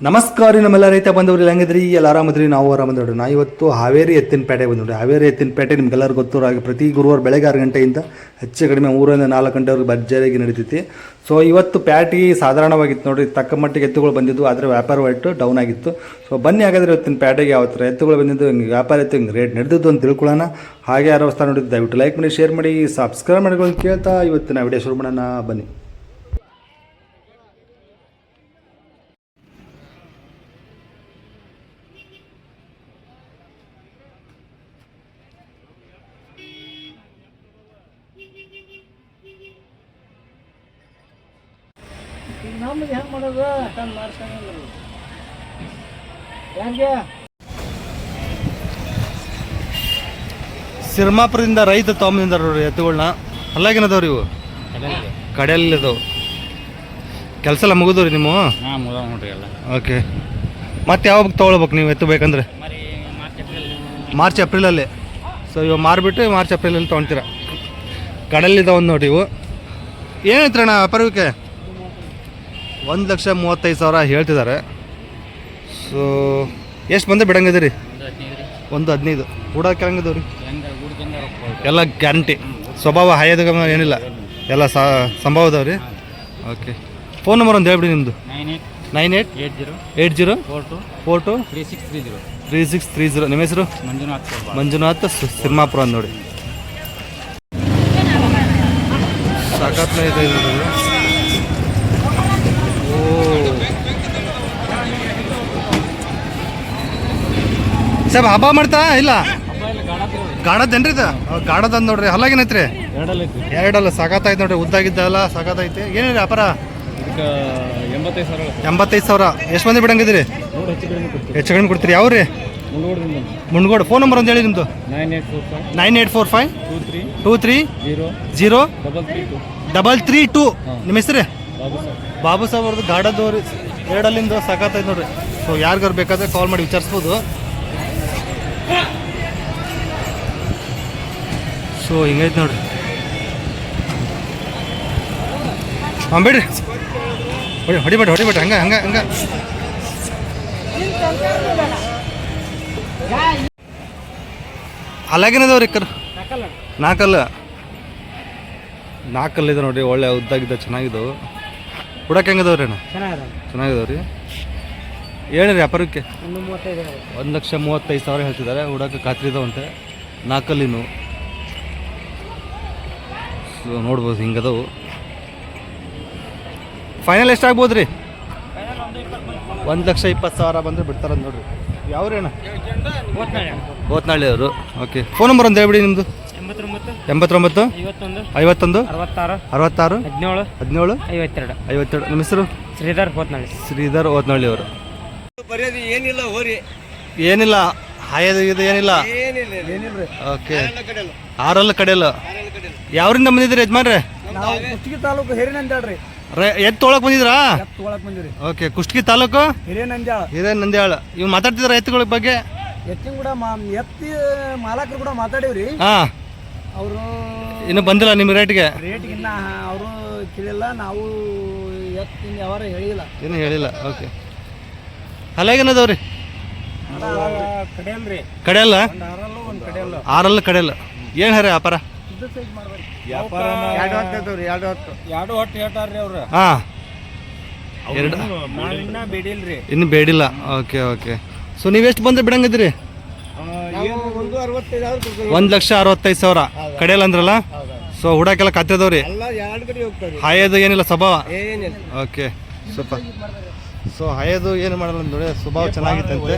ನಮಸ್ಕಾರ ನಮ್ಮೆಲ್ಲ ರೈತ ಬಂದವ್ರಿ ಹೆಂಗಿದ್ರಿ ಎಲ್ಲ ಆರಾಮದ್ರಿ ನಾವು ಆರಾಮದ್ರಿ ನಾ ಇವತ್ತು ಹಾವೇರಿ ಎತ್ತಿನಪೇಟೆ ಬಂದ್ರಿ ಹಾವೇರಿ ಎತ್ತಿನಪೇಟೆ ನಿಮ್ಗೆಲ್ಲರೂ ಗೊತ್ತು ಹಾಗೆ ಪ್ರತಿ ಗುರುವಾರ ಬೆಳಗ್ಗೆ 6 ಗಂಟೆಯಿಂದ ಹೆಚ್ಚು ಕಡಿಮೆ 3 ರಿಂದ 4 ಗಂಟೆವರೆಗೆ ಭರ್ಜರಿಯಾಗಿ ನಡೀತೈತಿ. ಸೊ ಇವತ್ತು ಪ್ಯಾಟಿ ಸಾಧಾರಣವಾಗಿತ್ತು ನೋಡ್ರಿ, ತಕ್ಕ ಮಟ್ಟಿಗೆ ಎತ್ತುಗಳು ಬಂದಿದ್ದು, ಆದರೆ ವ್ಯಾಪಾರ ರೇಟ್ ಡೌನ್ ಆಗಿತ್ತು. ಸೊ ಬನ್ನಿ ಹಾಗಾದ್ರೆ ಇವತ್ತಿನ ಪ್ಯಾಟೆಗೆ ಯಾವ ಥರ ಎತ್ತುಗಳು ಬಂದಿದ್ದು, ಹಿಂಗೆ ವ್ಯಾಪಾರ ಎತ್ತು ಹಿಂಗೆ ರೇಟ್ ನಡೆದಿದ್ದು ಅಂತ ತಿಳ್ಕೊಳ್ಳೋಣ. ಹಾಗೆ ಯಾರು ಹೊಸ್ತಾ ನೋಡಿದ್ದು ದಯವಿಟ್ಟು ಲೈಕ್ ಮಾಡಿ, ಶೇರ್ ಮಾಡಿ, ಸಬ್ಸ್ಕ್ರೈಬ್ ಮಾಡ್ಕೊಂಡು ಕೇಳ್ತಾ ಇವತ್ತಿನ ವಿಡಿಯೋ ಶುರು ಮಾಡೋಣ ಬನ್ನಿ. ನಮ್ಗೆ ಹೆಂಗೆ ಮಾಡೋದು ತಂದು ಮಾಡ್ಸಂಗಿಲ್ಲ ಹೆಂಗೆ. ಸಿರ್ಮಾಪುರದಿಂದ ರೈತ ತೊಗೊಂಬಂದ ನೋಡ್ರಿ ಎತ್ತುಗಳನ್ನ. ಅಲ್ಲಾಗೇನದವ್ರಿ ಇವು ಕಡೆಯಲ್ಲಿ ಇದಾವೆ. ಕೆಲಸ ಎಲ್ಲ ಮುಗಿದವ್ರಿ ನಿಮ್ಮ? ನೋಡ್ರಿ ಎಲ್ಲ ಓಕೆ. ಮತ್ತೆ ಯಾವಾಗ ತೊಗೊಳ್ಬೇಕು ನೀವು ಎತ್ತು ಬೇಕಂದ್ರೆ? ಮಾರ್ಚ್ ಏಪ್ರಿಲಲ್ಲಿ. ಸೊ ಇವಾಗ ಮಾರಿಬಿಟ್ಟು ಮಾರ್ಚ್ ಏಪ್ರಿಲಲ್ಲಿ ತೊಗೊಳ್ತೀರ. ಕಡೆಯಲ್ಲಿದ್ದಾವೆ ಒಂದು ನೋಡಿ ಇವು. ಏನು ಹೇಳ್ತೀರಣ್ಣ ವ್ಯಾಪಾರಕ್ಕೆ? 1,35,000 ಹೇಳ್ತಿದ್ದಾರೆ. ಸೊ ಎಷ್ಟು ಬಂದೆ ಬಿಡಂಗಿದ್ದೀರಿ? 1,15,000 ಕೂಡಕ್ಕೆ ಹೆಂಗಿದವು ರೀ? ಎಲ್ಲ ಗ್ಯಾರಂಟಿ, ಸ್ವಭಾವ ಹಾಯೋದ ಏನಿಲ್ಲ, ಎಲ್ಲ ಸಂಭವ ಇದಾವೆ ರೀ. ಓಕೆ. ಫೋನ್ ನಂಬರ್ ಒಂದು ಹೇಳ್ಬಿಡಿ ನಿಮ್ಮದು. 988042423630. ನಿಮ್ಮ ಹೆಸರು? ಮಂಜುನಾಥ್ ಸಿರ್ಮಾಪುರ ಅಂತ ನೋಡಿ. ಸಾಕಾತ್ನ ಇದೆ. ಸಾಹೇಬ್ ಹಬ್ಬ ಮಾಡ್ತಾ ಇಲ್ಲ? ಗಾಡದೇನ್ರಿ ಇದು? ಗಾಡದ ನೋಡ್ರಿ. ಹಲ್ಲಾಗೇನೈತ್ರಿ? ಎರಡಲ್ಲ ಸಾಕಾಯ್ತು ನೋಡ್ರಿ, ಉದ್ದಾಗಿದ್ದಲ್ಲ ಸಾಕಾತೈತಿ. ಏನಿರಿ ವ್ಯಾಪಾರ? 85,000. ಎಷ್ಟು ಮಂದಿ ಬಿಡಂಗಿದ್ದೀರಿ? ಹೆಚ್ಚು ಕಡಿಮೆ ಕೊಡ್ತೀರಿ. ಯಾವ್ರಿ? ಮುಂಡ್ಗೋಡು. ಫೋನ್ ನಂಬರ್ ಒಂದು ಹೇಳಿ ನಿಮ್ಮದು. 9845230332. ನಿಮ್ಮ ಹೆಸರು? ಬಾಬು ಸಾಹೇಬ್ ಅವ್ರದ್ದು ಗಾಡದವ್ರಿ. ಎರಡಲ್ಲಿಂದ ಸಾಕಾತೈತೆ ನೋಡ್ರಿ. ಸೊ ಯಾರಿಗಾರು ಬೇಕಾದ್ರೆ ಕಾಲ್ ಮಾಡಿ ವಿಚಾರಿಸ್ಬೋದು. ಸೊ ಹಿಂಗೈತೆ ನೋಡ್ರಿ. ಹಾಂ ಬಿಡ್ರಿ, ಹೊಡಿಬೇಡ್ರಿ ಹಂಗೆ ಅಲ್ಲಾಗೇನದವ್ರಿ? ನಾಲ್ಕಲ್ಲಿದೆ ನೋಡ್ರಿ. ಒಳ್ಳೆ ಉದ್ದಾಗಿದ್ದ, ಚೆನ್ನಾಗಿದ್ದವು. ಹುಡಕ್ಕೆ ಹೆಂಗದವ್ರಿ ಅಣ್ಣ? ಚೆನ್ನಾಗಿದಾವ್ರಿ. ಏನಿರಿ ವ್ಯಾಪಾರಕ್ಕೆ? 1,35,000 ಹೇಳ್ತಿದ್ದಾರೆ. ಹುಡಕ್ಕೆ ಖಾತ್ರಿ ಇದಾವಂತೆ, ನಾಲ್ಕಲ್ಲಿನು. ಸೊ ನೋಡ್ಬೋದು ಹಿಂಗದವು. ಫೈನಲ್ ಎಷ್ಟಾಗ್ಬೋದು ರೀ? 1,20,000 ಬಂದರೆ ಬಿಡ್ತಾರಂತ ನೋಡ್ರಿ. ಯಾವ್ರಿ ಅಣ್ಣ? ಹೋತ್ನಳ್ಳಿ ಅವರು. ಓಕೆ. ಫೋನ್ ನಂಬರ್ ಒಂದು ಹೇಳ್ಬಿಡಿ ನಿಮ್ಮದು. 89 51 66 17 52. ನಿಮ್ಮ ಹೆಸರು? ಶ್ರೀಧರ್ ಹೋತ್ನಳ್ಳಿ ಅವರು. ಏನಿಲ್ಲ ಹಾಯದು ಇದು ಏನಿಲ್ಲ. ಓಕೆ. ಆರಲ್ಲ ಕಡೆಯಲ್ಲ. ಯಾವ್ರಿಂದ ಬಂದಿದ್ರಿ ಯಜಮಾನ್ರೆ? ಕುಷ್ಟಗಿ ತಾಲೂಕು ಹಿರೇನಂದ್ಯಾಳ್ರಿ. ಎತ್ತು ತೊಗೊಳಕ್ ಬಂದಿದ್ರಾ? ಓಕೆ. ಕುಷ್ಟಗಿ ತಾಲೂಕು ಹಿರೇನಂದ್ಯಾಳ. ಇವ್ ಮಾತಾಡ್ತಿದ್ರ ಎತ್ತುಗಳ ಬಗ್ಗೆ? ಎತ್ತಿನ ಕೂಡ ಎತ್ತಿ ಮಾಲಕರು ಕೂಡ ಮಾತಾಡೀವ್ರಿ. ಹಾ. ಅವರು ಇನ್ನು ಬಂದಿಲ್ಲ ನಿಮ್ಮ ರೇಟ್ಗೆ? ರೇಟ್ಗಿನ್ನ ಅವರು ಕೇಳಿಲ್ಲ, ನಾವು ಎತ್ತಿನ ಯಾವಾರ ಹೇಳಿಲ್ಲ, ಏನು ಹೇಳಿಲ್ಲ. ಓಕೆ. ಅಲ್ಲಾಗೇನದವ್ರಿ? ಕಡೆಯಲ್ಲ. ಆರಲ್ಲ ಕಡೆಯಲ್ಲ. ಏನು ಹೇಳ್ರಿ ವ್ಯಾಪಾರ? ಇನ್ನು ಬೇಡಿಲ್ಲ. ಓಕೆ. ಸೊ ನೀವೆಷ್ಟು ಬಂದ್ರೆ ಬಿಡಂಗಿದ್ರಿ? 1,65,000 ಕಡೆಯಲ್ಲ ಅಂದ್ರಲ್ಲ. ಸೊ ಹುಡಾಕೆಲ್ಲ ಕತ್ತದವ್ರಿ. ಹಾಯೋದು ಏನಿಲ್ಲ, ಸ್ವಭಾವ. ಓಕೆ. ಸೊ ಹಾಯೋದು ಏನು ಮಾಡಲ್ಲ ನೋಡಿ, ಸ್ವಭಾವ ಚೆನ್ನಾಗಿತ್ತಂತೆ.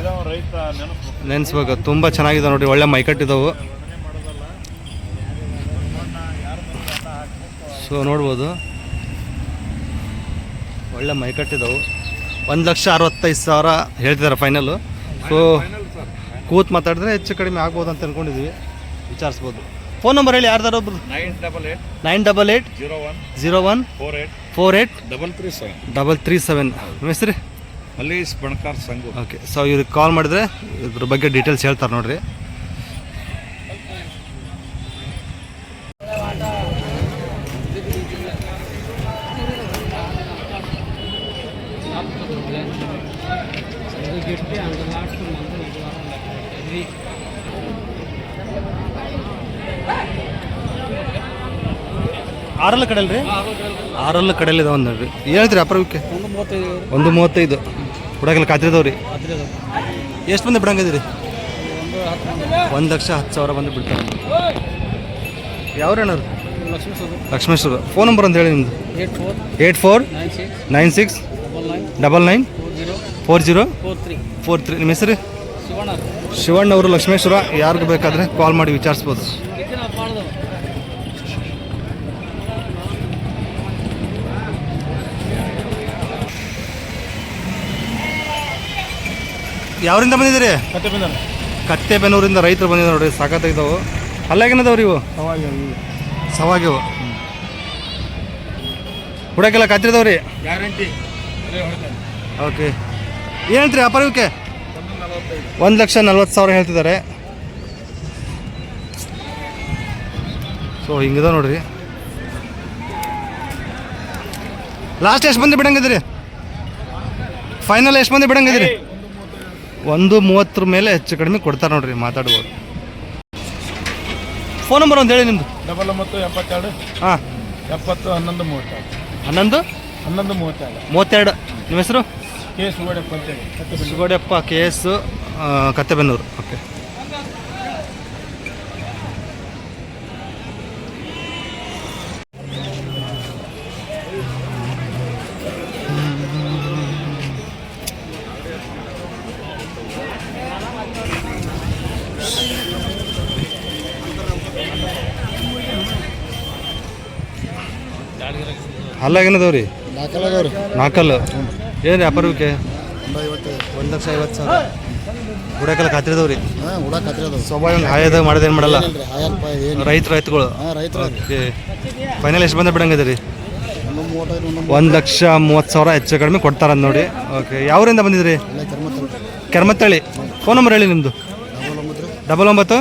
ನೆನೆಸ್ಬೇಕು. ತುಂಬ ಚೆನ್ನಾಗಿದೆ ನೋಡಿ, ಒಳ್ಳೆ ಮೈಕಟ್ಟಿದ್ದವು. ಸೊ ನೋಡ್ಬೋದು, ಒಳ್ಳೆ ಮೈಕಟ್ಟಿದ್ದವು. 1,65,000 ಹೇಳ್ತಿದ್ದಾರೆ ಫೈನಲ್ಲು. ಸೊ ಕೂತ್ ಮಾತಾಡಿದ್ರೆ ಹೆಚ್ಚು ಕಡಿಮೆ ಆಗ್ಬೋದು ಅಂತ ಅಂದ್ಕೊಂಡಿದ್ವಿ, ವಿಚಾರಿಸ್ಬೋದು. ಫೋನ್ ನಂಬರ್ ಹೇಳಿ ಯಾರ್ದಾರ ಒಬ್ರು. 988014837. ನಿಮ್ಮ ಹೆಸರು? ಮಲ್ಲೇಶ್ ಬಣಕಾರ್ ಸಂಘ. ಓಕೆ. ಸೊ ಇವ್ರಿಗೆ ಕಾಲ್ ಮಾಡಿದ್ರೆ ಇದ್ರ ಬಗ್ಗೆ ಡೀಟೇಲ್ಸ್ ಹೇಳ್ತಾರೆ ನೋಡ್ರಿ. ಆರಲ್ಲ ಕಡೆಯಲ್ಲ ರೀ ಆರಲ್ಲ ಕಡೆಯಲ್ಲ ಇದಾವೆ ನೋಡ್ರಿ ಹೇಳ್ತೀರಿ ಅಪರವಕ್ಕೆ 1.35 ಹುಡಾಗೆಲ್ಲ ಕಾತಿರಿದವ್ರಿ ಎಷ್ಟು ಮಂದಿ ಬಿಡಂಗಿದ್ದೀರಿ 1,10,000 ಬಂದು ಬಿಡ್ತಾರೆ ಯಾವ್ರೇನವ್ರು ಲಕ್ಷ್ಮೇಶ್ವರ ಫೋನ್ ನಂಬರ್ ಅಂತ ಹೇಳಿ ನಿಮ್ಮದು 8496994043 ನಿಮ್ಮ ಹೆಸರು ಶಿವಣ್ಣ ಅವರು ಲಕ್ಷ್ಮೇಶ್ವರ ಯಾರಿಗೂ ಬೇಕಾದರೆ ಕಾಲ್ ಮಾಡಿ ವಿಚಾರಿಸ್ಬೋದು. ಯಾವರಿಂದ ಬಂದಿದ್ದೀರಿ? ಕತ್ತೆಬೆನ್ನೂರಿಂದ ರೈತರು ಬಂದಿದ್ದಾರೆ ನೋಡ್ರಿ, ಸಾಕಾಗಿದ್ದಾವೆ. ಅಲ್ಲಾಗೇನದವ್ರಿ ಇವು ಸವಾಗ್ಯವು ಹುಡಕ್ಕೆಲ್ಲ ಕತ್ತಿರದವ್ರಿ ಗ್ಯಾರಂಟಿ. ಓಕೆ ಏನು ಹೇಳ್ತೀರಿ ವ್ಯಾಪಾರ ಇವಕ್ಕೆ? 1,40,000 ಹೇಳ್ತಿದ್ದಾರೆ. ಸೊ ಹಿಂಗಿದೆ ನೋಡ್ರಿ. ಲಾಸ್ಟ್ ಎಷ್ಟು ಮಂದಿ ಬಿಡಂಗಿದ್ದೀರಿ? ಫೈನಲ್ ಎಷ್ಟು ಮಂದಿ ಬಿಡಂಗಿದ್ದೀರಿ? 1.30 ಮೇಲೆ ಹೆಚ್ಚು ಕಡಿಮೆ ಕೊಡ್ತಾರೆ ನೋಡ್ರಿ, ಮಾತಾಡ್ಬೋದು. ಫೋನ್ ನಂಬರ್ ಒಂದು ಹೇಳಿ ನಿಮ್ಮದು. 9972 ಹಾಂ 70 11 32. ನಿಮ್ಮ ಹೆಸರು? ಕೆ ಸುಗಡೆಪ್ಪ ಅಂತೇಳಿ. ಸುಗೋಡೆಪ್ಪ KS ಕತ್ತೆಬೆನ್ನೂರು. ಓಕೆ ಅಲ್ಲಾಗೇನದವ್ರಿ? ನಾಲ್ಕಲ್ಲು ಏನು ವ್ಯಾಪಾರಕ್ಕೆ? 1,50,000 ಹುಡಕೆಲ್ಲ ಖಾತ್ರಿದವ್ರಿ. ಸ್ವಭಾವ ಹಾಯದಾಗ ಮಾಡೋದೇನು ಮಾಡಲ್ಲ ರೈತರುಗಳು. ಓಕೆ ಫೈನಲ್ ಎಷ್ಟು ಬಂದ ಬಿಡಂಗಿದೆ ರೀ? 1,30,000 ಹೆಚ್ಚು ಕಡಿಮೆ ಕೊಡ್ತಾರಂತ ನೋಡಿ. ಓಕೆ ಯಾವರಿಂದ ಬಂದಿದ್ರಿ? ಕೆರ್ಮತ್ತಳ್ಳಿ. ಫೋನ್ ನಂಬರ್ ಹೇಳಿ ನಿಮ್ಮದು. 9902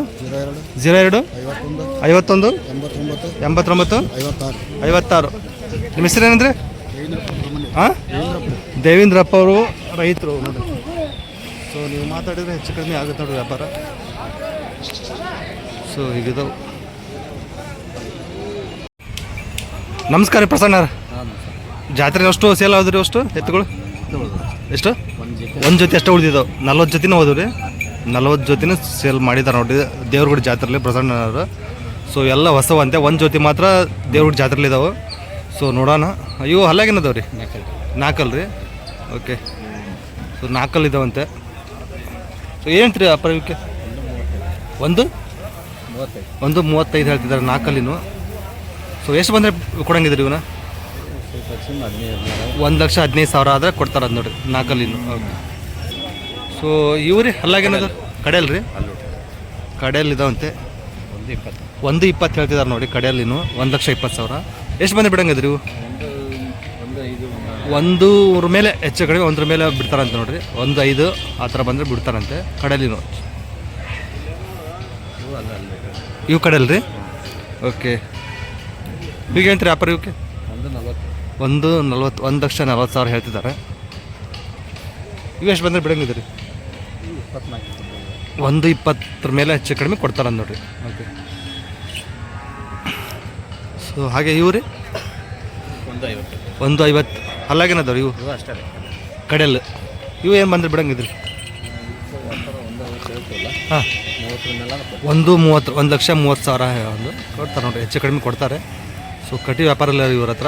51 89 56. ನಿಮ್ಮ ಹೆಸರು ಏನಂದ್ರೆ? ಹಾಂ ದೇವೇಂದ್ರಪ್ಪ ಅವರು ರೈತರು ನೋಡಿ. ಸೊ ನೀವು ಮಾತಾಡಿದರೆ ಹೆಚ್ಚು ಕಡಿಮೆ ಆಗುತ್ತೆ ನೋಡಿರಿ ವ್ಯಾಪಾರ. ಸೊ ಹೀಗಿದಾವೆ. ನಮಸ್ಕಾರ ಪ್ರಸನ್ನ. ಜಾತ್ರೆ ಅಷ್ಟು ಸೇಲ್ ಆದ್ರಿ? ಅಷ್ಟು ಎತ್ತುಗಳು ಎಷ್ಟು? ಒಂದು ಜೊತೆ ಅಷ್ಟು ಉಳಿದಿದ್ದಾವೆ. 40 ಜೊತೆನೂ ಹೋದವು ರೀ. 40 ಜೊತೆನೂ ಸೇಲ್ ಮಾಡಿದ್ದಾರೆ ನೋಡಿರಿ ದೇವ್ರಗುಡಿ ಜಾತ್ರೆಲಿ ಪ್ರಸನ್ನವರು. ಸೊ ಎಲ್ಲ ಹೊಸವಂತೆ. ಒಂದು ಜೊತೆ ಮಾತ್ರ ದೇವ್ರಗುಡಿ ಜಾತ್ರೆಲಿ ಇದಾವೆ. ಸೊ ನೋಡೋಣ. ಇವು ಹಲ್ಲಾಗೇನದಾವ ರೀ? ನಾಲ್ಕಲ್ ರೀ. ಓಕೆ ಸೊ ನಾಲ್ಕಲ್ಲಿ ಇದಾವಂತೆ. ಸೊ ಏನಂತೀರಿ ಅಪ್ಪ ಇವಕ್ಕೆ? 1.35 ಹೇಳ್ತಿದ್ದಾರೆ ನಾಲ್ಕಲ್ಲಿನೂ. ಸೊ ಎಷ್ಟು ಬಂದರೆ ಕೊಡಂಗಿದ್ರಿ ಇವನ್ನ? 1,15,000 ಆದರೆ ಕೊಡ್ತಾರೆ ಅದು ನೋಡಿರಿ ನಾಲ್ಕಲ್ಲಿನೂ. ಓಕೆ ಸೊ ಇವು ರೀ ಹಲ್ಲಾಗೇನದ ಕಡೆಯಲ್ಲ ರೀ? ಕಡೆಯಲ್ಲಿ ಇದಾವಂತೆ. 1.20 ಹೇಳ್ತಿದ್ದಾರೆ ನೋಡಿ ಕಡೆಯಲ್ಲಿನೂ. 1,20,000. ಎಷ್ಟು ಬಂದು ಬಿಡಂಗಿದ್ರಿ ಇವು? 1 ಮೇಲೆ ಹೆಚ್ಚು ಕಡಿಮೆ 1 ಮೇಲೆ ಬಿಡ್ತಾರಂತೆ ನೋಡ್ರಿ. 1.5 ಆ ಥರ ಬಂದರೆ ಬಿಡ್ತಾರಂತೆ ಕಡೆಯಲ್ಲಿನೂ. ಇವು ಕಡೆಯಲ್ಲ ರೀ? ಓಕೆ ಈಗ ಏನಂತೀರಿ ವ್ಯಾಪಾರ ಇವಕ್ಕೆ? 1,40,000 1,40,000 ಹೇಳ್ತಿದ್ದಾರೆ. ಇವು ಎಷ್ಟು ಬಂದರೆ ಬಿಡಂಗಿದ್ರಿ? 1.20 ಮೇಲೆ ಹೆಚ್ಚು ಕಡಿಮೆ ಕೊಡ್ತಾರಂತ ನೋಡ್ರಿ. ಓಕೆ ಸೊ ಹಾಗೆ ಇವು ರೀ? 1.50 ಅಲ್ಲಾಗೇನದವ್ರಿ ಇವು? ಕಡೆಯಲ್ಲ ಇವು ಏನು ಬಂದರೆ ಬಿಡಂಗಿದ್ರಿ? ಹಾಂ 1.30 1,30,000 ಒಂದು ಕೊಡ್ತಾರೆ ನೋಡಿರಿ. ಹೆಚ್ಚು ಕಡಿಮೆ ಕೊಡ್ತಾರೆ. ಸೊ ಕಟಿ ವ್ಯಾಪಾರ ಇಲ್ಲ ಇವ್ರ ಹತ್ರ,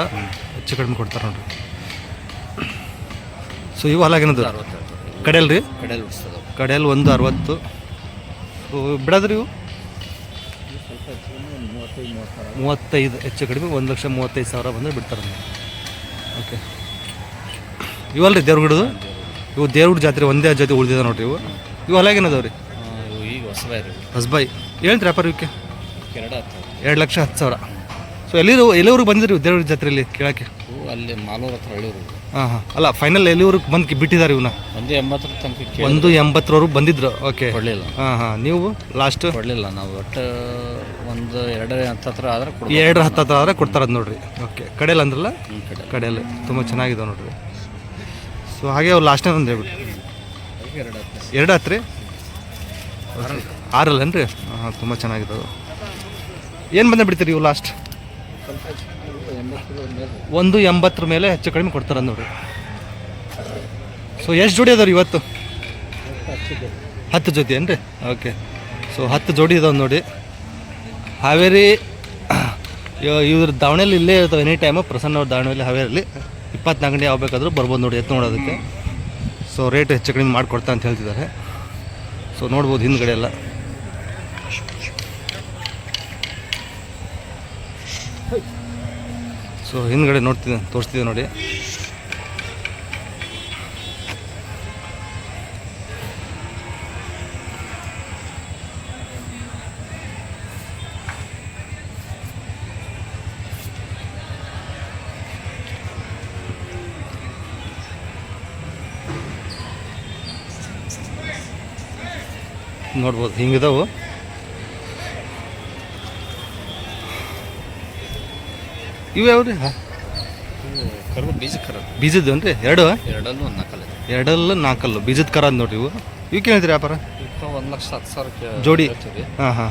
ಹೆಚ್ಚು ಕಡಿಮೆ ಕೊಡ್ತಾರೆ ನೋಡಿರಿ. ಸೊ ಇವು ಹಲ್ಲಾಗೇನದು ಕಡೆಯಲ್ಲ ರೀ? ಕಡೆಯಲ್ಲಿ 1.60. ಸೊ ಬಿಡೋದ್ರಿ ಇವು? 35 ಹೆಚ್ಚು ಕಡಿಮೆ 1,35,000 ಬಂದರೆ ಬಿಡ್ತಾರೆ. ಓಕೆ ಇವಲ್ರಿ ದೇವ್ರಗುಡದು? ಇವು ದೇವ್ರಗುಡ ಜಾತ್ರೆ ಒಂದೇ ಜೊತೆ ಉಳಿದಿದೆ ನೋಡ್ರಿ ಇವು. ಇವು ಹಲ್ಲಾಗೇನದವ್ರಿ? ಈಗ ಹೊಸಬಾಯಿ. ಏನಂತೀರಿ ವ್ಯಾಪಾರ ಇವಕ್ಕೆ? 2,10,000. ಸೊ ಎಲ್ಲಿವರೆಗೂ ಬಂದಿರಿ ದೇವ್ರ ಜಾತ್ರೆಯಲ್ಲಿ ಕೇಳೋಕ್ಕೆ? ಅಲ್ಲಿ ಮಾಲೂರು ಹತ್ರ ಹಳ್ಳಿರು. ಹಾಂ ಅಲ್ಲ ಫೈನಲ್ ಎಲ್ಲಿವರೆಗೂ ಬಂದು ಬಿಟ್ಟಿದ್ದಾರೆ ಇವನ್ನ? 1.80 ತನಕ 1.80 ಬಂದಿದ್ರು. ಓಕೆ ಕೊಡಲಿಲ್ಲ. ನೀವು ಲಾಸ್ಟ್ ಕೊಡಲಿಲ್ಲ ನಾವು. ಒಟ್ಟು 2.10 ಆದರೆ 2.10 ಆದರೆ ಕೊಡ್ತಾರದು ನೋಡ್ರಿ. ಓಕೆ ಕಡೆಯಲ್ಲಿ ಅಂದ್ರಲ್ಲ? ಕಡೆಯಲ್ಲಿ ತುಂಬ ಚೆನ್ನಾಗಿದೆ ನೋಡ್ರಿ. ಸೊ ಹಾಗೆ ಅವ್ರು ಲಾಸ್ಟ್ನೇ ಒಂದು ಹೇಳ್ಬಿಟ್ಟು ಎರಡು ಹತ್ತು ರೀ 6 ಅಲ್ಲೇನು ರೀ? ಹಾಂ ತುಂಬ ಚೆನ್ನಾಗಿದ್ದಾವೆ. ಏನು ಬಂದು ಬಿಡ್ತೀರಿ ಇವು ಲಾಸ್ಟ್? 180 ಮೇಲೆ ಹೆಚ್ಚು ಕಡಿಮೆ ಕೊಡ್ತಾರೆ ನೋಡಿರಿ. ಸೊ ಎಷ್ಟು ಜೋಡಿ ಅದಾವ್ರಿ ಇವತ್ತು? 10 ಜೊತೆ ಏನು ರೀ? ಓಕೆ. ಸೊ 10 ಜೋಡಿ ಇದಾವೆ ನೋಡಿ. ಹಾವೇರಿ ಇವ್ರ ದಾವಣೆಯಲ್ಲಿ ಇಲ್ಲೇ ಇರ್ತಾವೆ ಎನಿ ಟೈಮು. ಪ್ರಸನ್ನ ಅವ್ರ ದಾವಣೆಯಲ್ಲಿ ಹಾವೇರಿಯಲ್ಲಿ 24 ಗಂಟೆ ಯಾವ ಬೇಕಾದರೂ ಬರ್ಬೋದು ನೋಡಿ ಎತ್ತು ನೋಡೋದಕ್ಕೆ. ಸೊ ರೇಟ್ ಹೆಚ್ಚು ಕಡಿಮೆ ಮಾಡಿಕೊಡ್ತಾ ಅಂತ ಹೇಳ್ತಿದ್ದಾರೆ. ಸೊ ನೋಡ್ಬೋದು ಹಿಂದ್ಗಡೆ ಎಲ್ಲ. ಸೊ ಹಿಂದ್ಗಡೆ ತೋರಿಸ್ತಿದ್ದೆ ನೋಡಿ. ನೋಡ್ಬೋದು ಹಿಂಗಿದಾವು. ಇವು ಯಾವ ರೀ? ಬೀಜದ್ದು ಏನು ರೀ? ಎರಡಲ್ಲೂ ನಾಲ್ಕಲ್ಲು ಬೀಜದ ಕರ ಅಂದ್ ನೋಡ್ರಿ. ಇವು ಕೇಳಿದ್ರಿ ವ್ಯಾಪಾರ? 1,10,000 ಜೋಡಿ. ಹಾಂ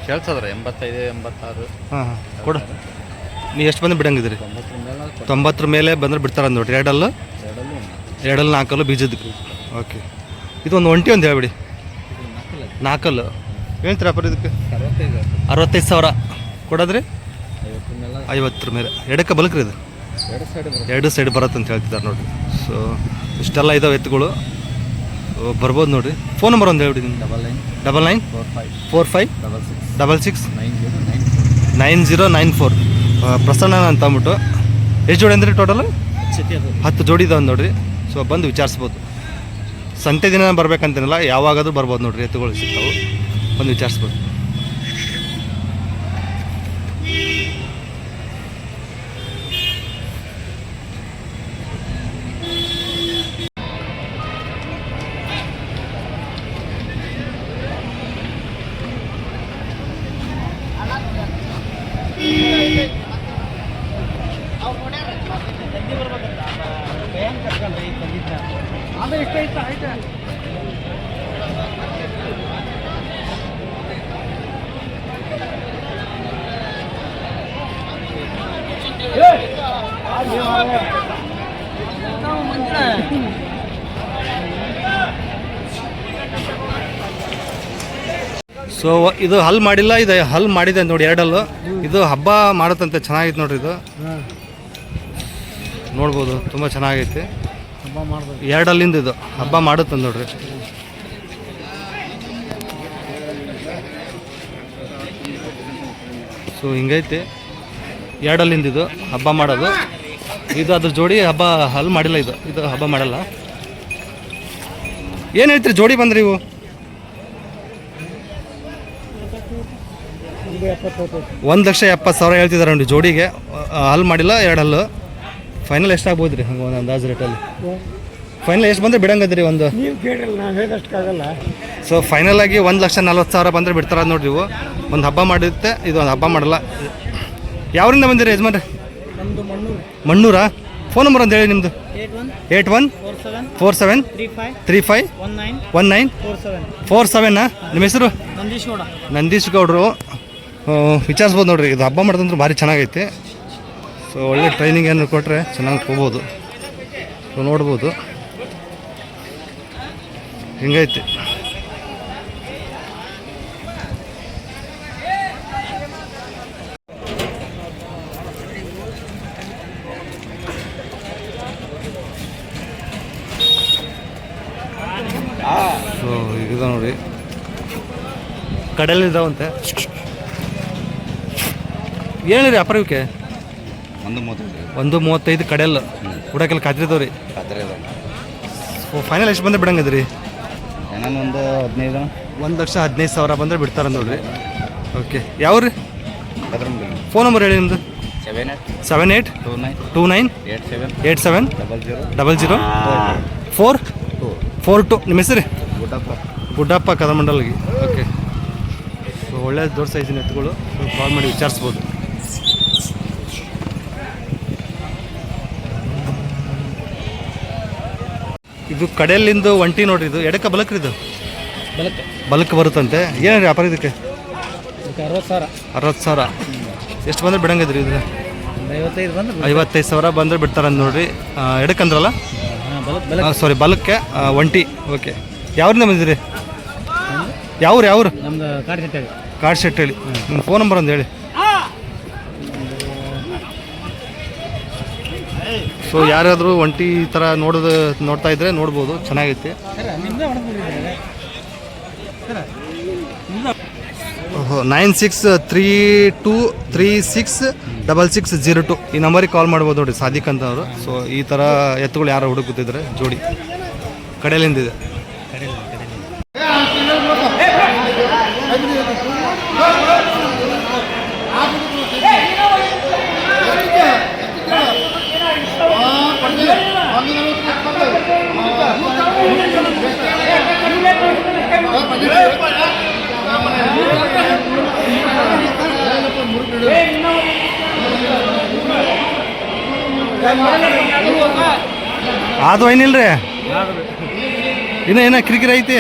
ಕೇಳ್ತದ್ರಿ 85 86. ಹಾಂ ಕೊಡು. ನೀವು ಎಷ್ಟು ಬಂದು ಬಿಡಂಗಿದ್ರಿ? 90 ಮೇಲೆ ಬಂದ್ರೆ ಬಿಡ್ತಾರ ನೋಡ್ರಿ. ಎರಡಲ್ಲಿ ನಾಲ್ಕಲ್ಲು ಬೀಜದ್ದು. ಓಕೆ. ಇದೊಂದು ಒಂಟಿ ಒಂದು ಹೇಳ್ಬಿಡಿ. 4 ಕಲ್ಲು ಹೇಳ್ತೀರಾ ಅಪ್ಪ? ಇದಕ್ಕೆ 65,000 ಕೊಡೋದ್ರಿ? 50 ಮೇಲೆ. ಎಡಕ್ಕೆ ಬಲಕ್ರಿ ಇದು? 2 ಸೈಡ್ ಬರುತ್ತೆ ಅಂತ ಹೇಳ್ತಿದ್ದಾರೆ ನೋಡಿರಿ. ಸೊ ಇಷ್ಟೆಲ್ಲ ಇದಾವೆ ಎತ್ತುಗಳು. ಬರ್ಬೋದು ನೋಡಿರಿ. ಫೋನ್ ನಂಬರ್ ಒಂದು ಹೇಳ್ಬಿಡಿ ನಿಮ್ದು. 99 45 66 9094. ಪ್ರಸನ್ನ ಅಂತ ಅಂದ್ಬಿಟ್ಟು. ಎಷ್ಟು ಜೋಡಿ ಅಂದ್ರೆ ಟೋಟಲ್? 10 ಜೋಡಿ ಇದಾವೆ ನೋಡಿರಿ. ಸೊ ಬಂದು ವಿಚಾರಿಸ್ಬೋದು. ಸಂತೆ ದಿನ ಬರ್ಬೇಕಂತೇನಿಲ್ಲ, ಯಾವಾಗಾದ್ರೂ ಬರ್ಬೋದು ನೋಡ್ರಿ. ಎತ್ತುಗಳು ಸಿಗ್ತಾವೆ, ಬಂದು ವಿಚಾರಿಸ್ಬೋದು. ಸೊ ಇದು ಹಲ್ ಮಾಡಿಲ್ಲ, ಇದು ಹಲ್ ಮಾಡಿದೆ ನೋಡಿ ಎರಡಲ್ಲು. ಇದು ಹಬ್ಬ ಮಾಡುತ್ತಂತೆ, ಚೆನ್ನಾಗಿತ್ತು ನೋಡ್ರಿ. ಇದು ನೋಡ್ಬೋದು, ತುಂಬ ಚೆನ್ನಾಗೈತಿ. ಎರಡಲ್ಲಿಂದ ಇದು ಹಬ್ಬ ಮಾಡುತ್ತಂತ ನೋಡ್ರಿ. ಸೊ ಹಿಂಗೈತಿ ಎರಡಲ್ಲಿಂದ ಇದು ಹಬ್ಬ ಮಾಡೋದು. ಇದು ಅದ್ರ ಜೋಡಿ ಹಬ್ಬ ಹಲ್ ಮಾಡಿಲ್ಲ. ಇದು ಹಬ್ಬ ಮಾಡಲ್ಲ. ಏನು ಹೇಳ್ತೀರಿ ಜೋಡಿ ಬಂದ್ರಿ ಇವು? 1,70,000 ಹೇಳ್ತಿದ್ದಾರೆ ನೋಡಿ ಜೋಡಿಗೆ. ಹಲ್ ಮಾಡಿಲ್ಲ, ಎರಡಲ್ಲು. ಫೈನಲ್ ಎಷ್ಟಾಗ್ಬೋದು ರೀ ಹಂಗೆ ಒಂದು ಅಂದಾಜು ರೇಟಲ್ಲಿ? ಫೈನಲ್ ಎಷ್ಟು ಬಂದರೆ ಬಿಡಂಗದ್ರಿ ಒಂದು? ಸೊ ಫೈನಲ್ ಆಗಿ 1,40,000 ಬಂದರೆ ಬಿಡ್ತಾರ ನೋಡ್ರಿ. ಇವು ಒಂದು ಹಬ್ಬ ಮಾಡಿರುತ್ತೆ, ಇದು ಒಂದು ಹಬ್ಬ ಮಾಡಲ್ಲ. ಯಾವರಿಂದ ಬಂದಿರಿ ಯಜಮಾನ್ರಿ? ಮಣ್ಣೂರಾ? ಫೋನ್ ನಂಬರ್ ಅಂತ ಹೇಳಿ ನಿಮ್ಮದು. 8147 35 19 47. ನಿಮ್ಮ ಹೆಸರು? ನಂದೀಶ್ ಗೌಡ್ರು. ವಿಚಾರಿಸ್ಬೋದು ನೋಡ್ರಿ. ಇದು ಹಬ್ಬ ಮಾಡೋದಂದ್ರೆ ಭಾರಿ ಚೆನ್ನಾಗೈತಿ. ಸೊ ಒಳ್ಳೆ ಟ್ರೈನಿಂಗ್ ಏನು ಕೊಟ್ಟರೆ ಚೆನ್ನಾಗಿ ಹೋಗ್ಬೋದು. ಸೊ ನೋಡ್ಬೋದು ಹಿಂಗೈತಿ. ಸೊ ಇದು ನೋಡಿ ಕಡಲಿದ್ದಾವಂತೆ. ಏನಿರಿ ಅಪರವಕ್ಕೆ? 135 ಕಡೆಯಲ್ಲ ಹುಡಕೆಲ್ಲ ಕಾತಿರ್ತಾವ್ರಿ. ಫೈನಲ್ ಎಷ್ಟು ಬಂದ್ರೆ ಬಿಡಂಗದ್ರಿ? ಒಂದು 15. 1,15,000 ಬಂದರೆ ಬಿಡ್ತಾರೆ ನೋಡ್ರಿ. ಓಕೆ. ಯಾವ್ರಿ? ಫೋನ್ ನಂಬರ್ ಹೇಳಿ ನಿಮ್ಮದು. 78 29 87 00 442. ನಿಮ್ಮ ಹೆಸರು? ಗುಡ್ಡಪ್ಪ ಕದಮಂಡಲ್ಗಿ. ಓಕೆ. ಸೊ ಒಳ್ಳೆ ದೊಡ್ಡ ಸೈಜಿನ ಎತ್ತುಗಳು. ಕಾಲ್ ಮಾಡಿ ವಿಚಾರಿಸ್ಬೋದು. ಇದು ಕಡೆಯಲ್ಲಿಂದು ಒಂಟಿ ನೋಡ್ರಿ, ಇದು ಎಡಕ್ಕೆ ಬಲಕ್ರಿ, ಇದು ಬೆಳಕ್ಕೆ ಬಲಕ್ಕೆ ಬರುತ್ತಂತೆ. ಏನೇನು ವ್ಯಾಪಾರ ಇದಕ್ಕೆ? 60,000. 60,000. ಎಷ್ಟು ಬಂದ್ರೆ ಬಿಡಂಗಿದ್ರಿ ಇದ್ರೆ? 55 ಬಂದ್ರೆ 55,000 ಬಂದರೆ ಬಿಡ್ತಾರಂತ ನೋಡ್ರಿ. ಎಡಕ್ಕೆ ಅಂದ್ರಲ್ಲ, ಸಾರಿ ಬಲಕ್ಕೆ ಒಂಟಿ. ಓಕೆ, ಯಾವ್ರಿಂದ ಬಂದಿದ್ರಿ? ಯಾವ್ರು? ನಮ್ದು ಕಾಡ್ತಿಟ್ಟೆ. ಕಾರ್ಡ್ ಶೆಟ್ ಹೇಳಿ, ನಿಮ್ಮ ಫೋನ್ ನಂಬರ್ ಒಂದು ಹೇಳಿ. ಸೊ ಯಾರಾದರೂ ಒಂಟಿ ಈ ಥರ ನೋಡ್ತಾ ಇದ್ರೆ ನೋಡ್ಬೋದು, ಚೆನ್ನಾಗೈತೆ. ಓಹೋ, 9632366602 ಈ ನಂಬರಿಗೆ ಕಾಲ್ ಮಾಡ್ಬೋದು ನೋಡಿ, ಸಾದಿಕ್ ಅಂತ ಅವರು. ಸೊ ಈ ಥರ ಎತ್ತುಗಳು ಯಾರು ಹುಡುಕುತ್ತಿದ್ರೆ ಜೋಡಿ ಕಡೆಯಲ್ಲಿಂದಿದೆ. ಅದು ಏನಿಲ್ರಿ, ಇನ್ನ ಕಿರಿಕಿರಿ ಐತಿ.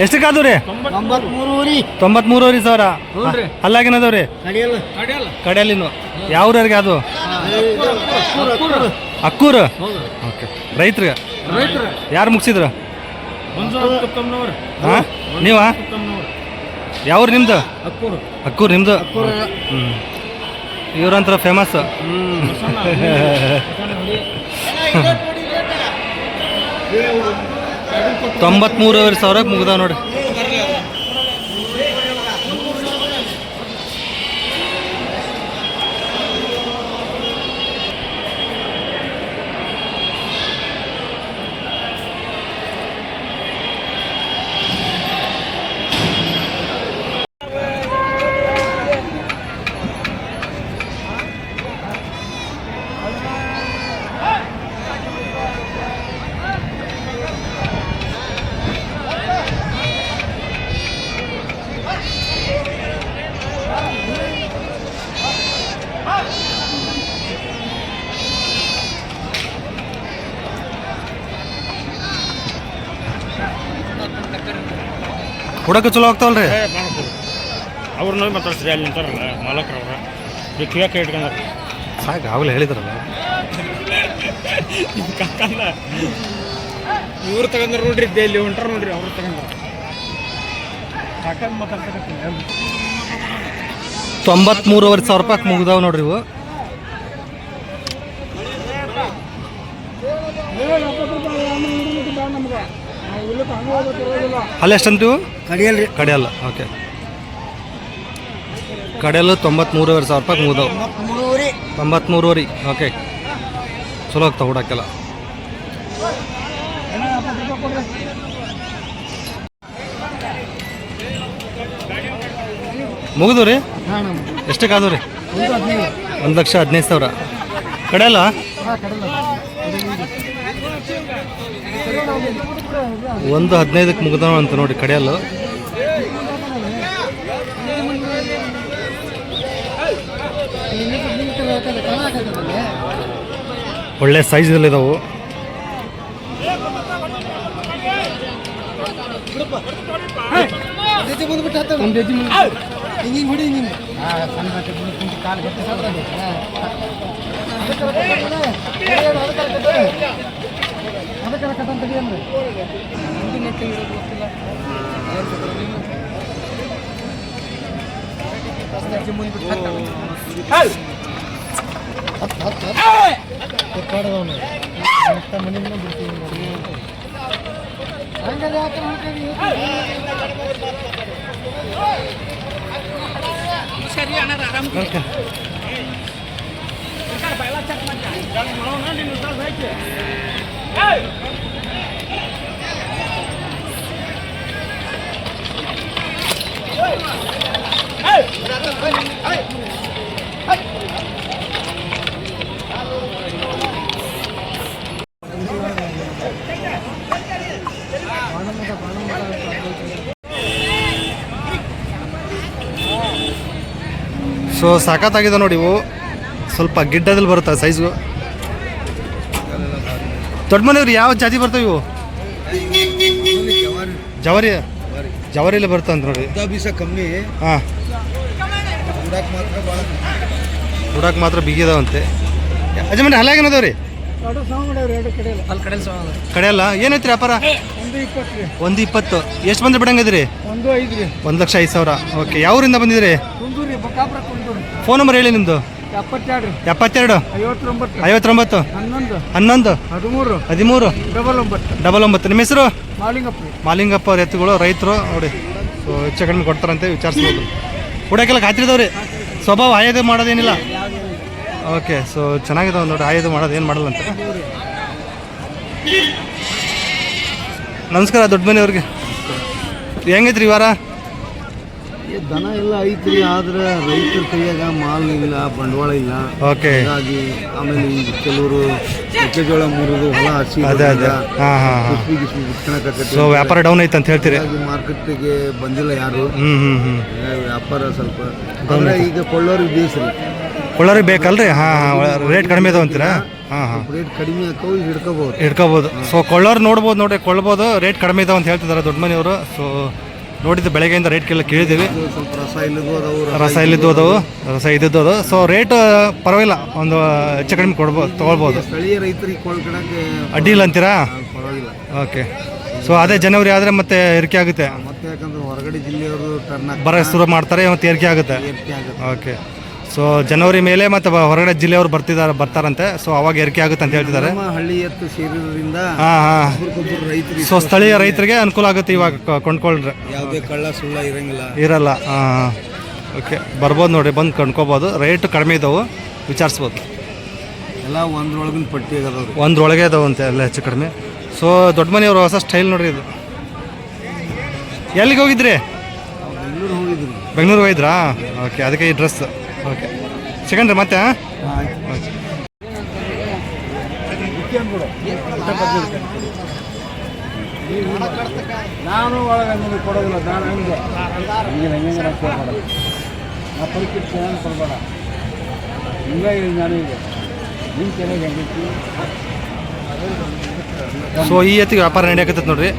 ಎಷ್ಟಕ್ಕಾದವು ರೀ? 93 ಸಾವಿರ. ಅಲ್ಲಾಗೇನದವ್ರಿ? ಕಡೆಯಲ್ಲಿನು ಯಾವ್ರಿಗೆ? ಅದು ಅಕ್ಕೂರು. ಓಕೆ, ರೈತ್ರಿಗೆ ಯಾರು ಮುಗಿಸಿದ್ರು? ಹಾಂ, ನೀವ ಯಾವ್ರು ನಿಮ್ದು? ಅಕ್ಕೂರು ನಿಮ್ದು. ಇವ್ರಂತರ ಫೇಮಸ್. 93,000 ಮುಗ್ದಾವ ನೋಡಿ. ಹುಡಕ ಚಲೋ ಆಗ್ತಾವಲ್ರಿ? ಅವ್ರನ್ನ ಮಾತಾಡ್ಸ್ರಿ, ಅಲ್ಲಿ ನಿಂತಾರಲ್ಲ ಮಾಲಕ್ರವ್ರ, ಕಿವ್ಯಾಕ ಇಟ್ಕೊಂಡ ಸಾಕು, ಆಗಲೇ ಹೇಳಿದ್ರಲ್ಲ. ಕಕ್ಕಲ್ಲ, ಇವ್ರು ತಗೊಂಡ್ರು ನೋಡ್ರಿ, ಇಲ್ಲಿ ಹೊಂಟಾರ ನೋಡ್ರಿ, ಅವ್ರು ತಗೊಂಡ್ರು. ಕಾಕಂದ್ ಮಾತಾಡ್ತಕ್ಕಂಥ 93,500 ರೂಪಾಯಿ ಮುಗ್ದಾವ ನೋಡ್ರಿ ಇವು. ಅಲ್ಲಿ ಎಷ್ಟಂತೀವು? ಕಡಿಯಲ್ಲ. ಓಕೆ, ಕಡೆಯಲ್ಲ 93,500 ರೂಪಾಯಿ ಮುಗ್ದಾವ. 93,000. ಓಕೆ, ಚಲೋ ಆಗ್ತಾವ ಹುಡಕ್ಕೆಲ್ಲ. ಮುಗಿದು ರೀ? ಎಷ್ಟಕ್ಕಾದವು ರೀ? 1,15,000. ಕಡೆಯಲ್ಲ 1,15,000 ಮುಗಿದವ ಅಂತ ನೋಡಿ ಕಡೆಯಲ್ಲ. ಒಳ್ಳೆ ಸೈಜಲ್ಲಿ ಇದಾವು. ಸೊ ಸಖತ್ತಾಗಿದೆ ನೋಡಿ ಇವು, ಸ್ವಲ್ಪ ಗಿಡ್ಡದಲ್ಲಿ ಬರುತ್ತೆ ಸೈಜ್ಗು. ದೊಡ್ಡ ಮನೆಯವ್ರು ಯಾವ ಜಾತಿ ಬರ್ತಾವೆ ಇವು? ಜವಾರಿ ಜವಾರಿಯಲ್ಲಿ ಬರ್ತವೆ ಅಂತ ನೋಡಿ. ಕಮ್ಮಿ ಹಾಂ, ಹುಡಾಕ್ ಮಾತ್ರ ಬಿಗಿದಾವಂತೆ. ಯಜಮಾನ್ರಿ ಹಲ್ಲಾಗೇನದವ ರೀ? ಕಡೆಯಲ್ಲ ಏನೈತ್ರಿ ವ್ಯಾಪಾರ? 120. ಎಷ್ಟು ಬಂದ್ರೆ ಬಿಡಂಗದ್ರಿ? 1,05,000. ಓಕೆ, ಯಾವೂರಿಂದ ಬಂದಿದ್ರಿ? ಫೋನ್ ನಂಬರ್ ಹೇಳಿ ನಿಮ್ಮದು. 72 59 11 13 99. ನಿಮ್ಮ ಹೆಸರು? ಮಾಲಿಂಗಪ್ಪ ಅವ್ರ ಎತ್ತುಗಳು, ರೈತರು ನೋಡಿ. ಸೊ ಹೆಚ್ಚು ಕಡಿಮೆ ಕೊಡ್ತಾರಂತೆ, ವಿಚಾರಿಸ್ಬೋದು. ಹುಡಕ್ಕೆಲ್ಲ ಖಾತ್ರಿದವ್ರಿ, ಸ್ವಭಾವ ಆಯೋದು ಮಾಡೋದೇನಿಲ್ಲ. ಓಕೆ, ಸೊ ಚೆನ್ನಾಗಿದಾವೆ ನೋಡಿ, ಆಯೋದು ಮಾಡೋದು ಏನು ಮಾಡಲ್ಲ ಅಂತ. ನಮಸ್ಕಾರ ದೊಡ್ಡ ಮನೆಯವ್ರಿಗೆ. ಹೆಂಗೈತ್ರಿ ಈ ವಾರ? ದನ ಎಲ್ಲ ಐತ್ರಿ, ಆದ್ರೆ ರೈತರ ಕೈಯಾಗ ಮಾಲ್ ಇಲ್ಲ, ಬಂಡವಾಳ ಇಲ್ಲ. ಓಕೆ, ಹಾಗಾಗಿ ಆಮೇಲೆ ಈಗ ಕೆಲವರು ಮೆಕ್ಕೆಜೋಳ ಮುರಿದು ಹೊಲ ಹಸಿ ಅದೇ ಹಾಂ ಹಾಂ. ಸೊ ವ್ಯಾಪಾರ ಡೌನ್ ಐತೆ ಅಂತ ಹೇಳ್ತೀರಿ? ಮಾರ್ಕೆಟ್ಗೆ ಬಂದಿಲ್ಲ ಯಾರು. ವ್ಯಾಪಾರ ಸ್ವಲ್ಪ Down ಐತೆ. ಈಗ ಕೊಳ್ಳೋರಿಗೆ ಬೇಸ್ರಿ, ಕೊಳ್ಳೋರಿಗೆ ಬೇಕಲ್ರಿ? ಹಾಂ ಹಾಂ, ರೇಟ್ ಕಡಿಮೆ ಇದಾವೆ ಅಂತೀರಾ? ಹಾಂ ಹಾಂ, ರೇಟ್ ಕಡಿಮೆ ಹಾಕವು ಹಿಡ್ಕೋಬಹುದು. ಇಟ್ಕೋಬೋದು. ಸೊ ಕೊಳ್ಳೋರು ನೋಡ್ಬೋದು ನೋಡಿ, ಕೊಳ್ಬೋದು. ರೇಟ್ ಕಡಿಮೆ ಇದಾವೆ ಅಂತ ಹೇಳ್ತಿದ್ದಾರೆ ದೊಡ್ಡ ಮನೆಯವರು. ಸೊ ನೋಡಿದ್ದು ಬೆಳಗ್ಗೆಯಿಂದ ರೇಟ್ಗೆಲ್ಲ ಕೇಳಿದ್ದೀವಿ. ಸ್ವಲ್ಪ ರಸ ಇಲ್ಲದು ಅದಾವು, ರಸ ಇಲ್ಲಿದ್ದು ಅದಾವು, ರಸ ಇದ್ದಿದ್ದು ಅದು. ಸೊ ರೇಟ್ ಪರವಾಗಿಲ್ಲ, ಒಂದು ಹೆಚ್ಚು ಕಡಿಮೆ ಕೊಡ್ಬೋದು, ತೊಗೊಳ್ಬೋದು. ಸ್ಥಳೀಯ ರೈತರಿಗೆ ಕೊಳ್ಳಕಡಕ್ಕೆ ಅಡ್ಡಿ ಇಲ್ಲ ಅಂತೀರಾ? ಪರವಾಗಿಲ್ಲ. ಓಕೆ, ಸೊ ಅದೇ ಜನವರಿ ಆದರೆ ಮತ್ತೆ ಏರಿಕೆ ಆಗುತ್ತೆ. ಮತ್ತೆ ಯಾಕಂದ್ರೆ ಹೊರಗಡೆ ಜಿಲ್ಲೆಯವರು ಟರ್ನ್ ಬರ ಶುರು ಮಾಡ್ತಾರೆ, ಮತ್ತೆ ಏರಿಕೆ ಆಗುತ್ತೆ. ಓಕೆ, ಸೊ ಜನವರಿ ಮೇಲೆ ಮತ್ತೆ ಹೊರಗಡೆ ಜಿಲ್ಲೆಯವರು ಬರ್ತಾರಂತೆ. ಸೊ ಅವಾಗ ಏರಿಕೆ ಆಗುತ್ತೆ ಅಂತ ಹೇಳ್ತಿದ್ದಾರೆ. ನಮ್ಮ ಹಳ್ಳಿ ಎತ್ತು ಸೇರಿದ್ರಿಂದ ಹಾಂ ಹಾಂ, ರೈತರಿಗೆ ಸೊ ಸ್ಥಳೀಯ ರೈತರಿಗೆ ಅನುಕೂಲ ಆಗುತ್ತೆ ಇವಾಗ ಕೊಂಡ್ಕೊಳ್ರೆ. ಯಾವುದೇ ಕಳ್ಳ ಸುಳ್ಳ ಇರಂಗಿಲ್ಲ, ಇರಲ್ಲ. ಹಾಂ, ಓಕೆ, ಬರ್ಬೋದು ನೋಡಿ, ಬಂದು ಕೊಂಡ್ಕೋಬೋದು. ರೇಟ್ ಕಡಿಮೆ ಇದ್ದಾವೆ, ವಿಚಾರಿಸ್ಬೋದು. ಎಲ್ಲ ಒಂದ್ರೊಳಗಿನ ಪಟ್ಟಿ ಆಗದವ್ರಿ, ಒಂದ್ರೊಳಗೆ ಇದಾವಂತೆ ಎಲ್ಲ ಹೆಚ್ಚು ಕಡಿಮೆ. ಸೊ ದೊಡ್ಡ ಮನೆಯವರು ಹೊಸ ಸ್ಟೈಲ್ ನೋಡ್ರಿ ಇದು. ಎಲ್ಲಿಗೆ ಹೋಗಿದ್ರಿ? ಬೆಂಗಳೂರು ಹೋಗಿದ್ರಿ. ಬೆಂಗಳೂರು ಹೋಗಿದ್ರಾ? ಓಕೆ, ಅದಕ್ಕೆ ಈ ಡ್ರೆಸ್. ಓಕೆ, ಸಿಗಣ್ರಿ ಮತ್ತೆ. ನಾನು ಒಳಗೆ ಕೊಡೋದಿಲ್ಲ, ನಾನು ಹಂಗೆ ಹಂಗೆ ಮಾಡೋದು. ಆ ಪರಿಸ್ಥಿತಿ ಕೊಡಬೇಡ, ಹಿಂಗಾಗಿ ನಾನು ಈಗ ನಿಮ್ಮ ಚೆನ್ನಾಗಿ ಹೆಂಗೈತಿ. ಸೊ ಈ ಎತ್ತಿಗೆ ವ್ಯಾಪಾರ ನಡೆಯಕತ್ತೈತೆ ನೋಡ್ರಿ.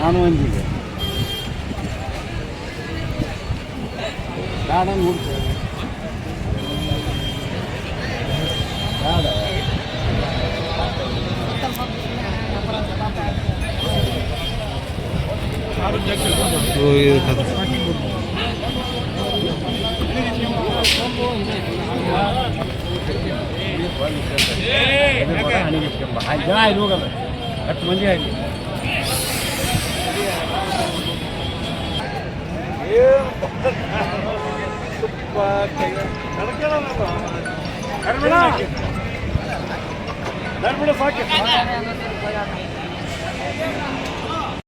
ನಾನು ಒಂದಿಗೆ ಗಾರ್ಡನ್ ಹುಡ್ತೇವೆ. ಸೊ ಜನ ಇಲ್ಲಿ ಹೋಗಲ್ಲ, 10 ಮಂದಿ ಆಗಿ ಸಾಕು.